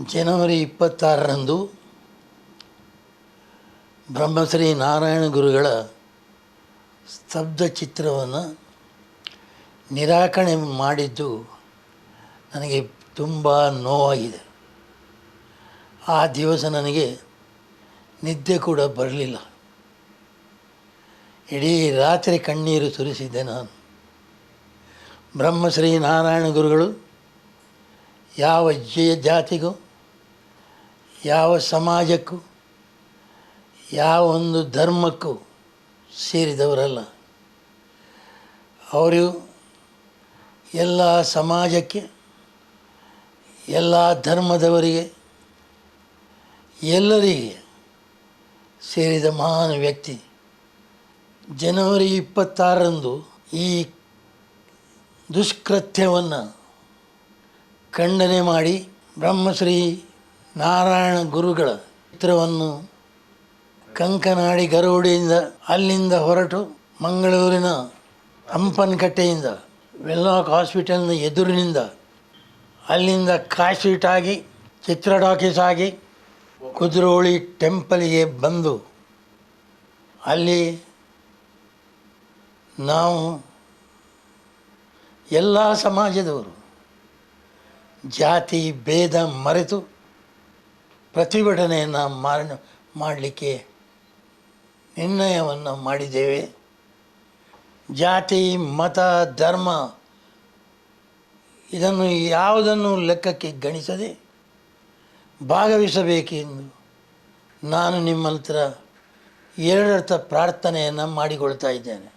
ಜನವರಿ 26ರಂದು ಬ್ರಹ್ಮಶ್ರೀ ನಾರಾಯಣ ಗುರುಗಳ ಸ್ತಬ್ಧ ಚಿತ್ರವನ್ನು ನಿರಾಕರಣೆ ಮಾಡಿದ್ದು ನನಗೆ ತುಂಬ ನೋವಾಗಿದೆ. ಆ ದಿವಸ ನನಗೆ ನಿದ್ದೆ ಕೂಡ ಬರಲಿಲ್ಲ. ಇಡೀ ರಾತ್ರಿ ಕಣ್ಣೀರು ಸುರಿಸಿದ್ದೆ ನಾನು. ಬ್ರಹ್ಮಶ್ರೀ ನಾರಾಯಣ ಗುರುಗಳು ಯಾವ ಜಾತಿಗೂ, ಯಾವ ಸಮಾಜಕ್ಕೂ, ಯಾವ ಒಂದು ಧರ್ಮಕ್ಕೂ ಸೇರಿದವರಲ್ಲ. ಅವರು ಎಲ್ಲ ಸಮಾಜಕ್ಕೆ, ಎಲ್ಲ ಧರ್ಮದವರಿಗೆ, ಎಲ್ಲರಿಗೆ ಸೇರಿದ ಮಹಾನ್ ವ್ಯಕ್ತಿ. ಜನವರಿ 26ರಂದು ಈ ದುಷ್ಕೃತ್ಯವನ್ನು ಖಂಡನೆ ಮಾಡಿ ಬ್ರಹ್ಮಶ್ರೀ ನಾರಾಯಣ ಗುರುಗಳ ಚಿತ್ರವನ್ನು ಕಂಕನಾಡಿ ಗರುಡಿಯಿಂದ ಅಲ್ಲಿಂದ ಹೊರಟು ಮಂಗಳೂರಿನ ಹಂಪನಕಟ್ಟೆಯಿಂದ ವೆನ್ಲಾಕ್ ಹಾಸ್ಪಿಟಲ್ನ ಎದುರಿನಿಂದ ಅಲ್ಲಿಂದ ಕಾಶ್ವೀಟ್ ಆಗಿ ಚಿತ್ರ ಟಾಕೀಸ್ ಆಗಿ ಕುದ್ರೋಳಿ ಟೆಂಪಲ್ಗೆ ಬಂದು ಅಲ್ಲಿ ನಾವು ಎಲ್ಲ ಸಮಾಜದವರು ಜಾತಿ ಭೇದ ಮರೆತು ಪ್ರತಿಭಟನೆಯನ್ನು ಮಾಡಲಿಕ್ಕೆ ನಿರ್ಣಯವನ್ನು ಮಾಡಿದ್ದೇವೆ. ಜಾತಿ ಮತ ಧರ್ಮ ಇದನ್ನು ಯಾವುದನ್ನು ಲೆಕ್ಕಕ್ಕೆ ಗಣಿಸದೆ ಭಾಗವಹಿಸಬೇಕೆಂದು ನಾನು ನಿಮ್ಮ ಹತ್ರ ಎರಡರ್ಥ ಪ್ರಾರ್ಥನೆಯನ್ನು ಮಾಡಿಕೊಳ್ತಾ ಇದ್ದೇನೆ.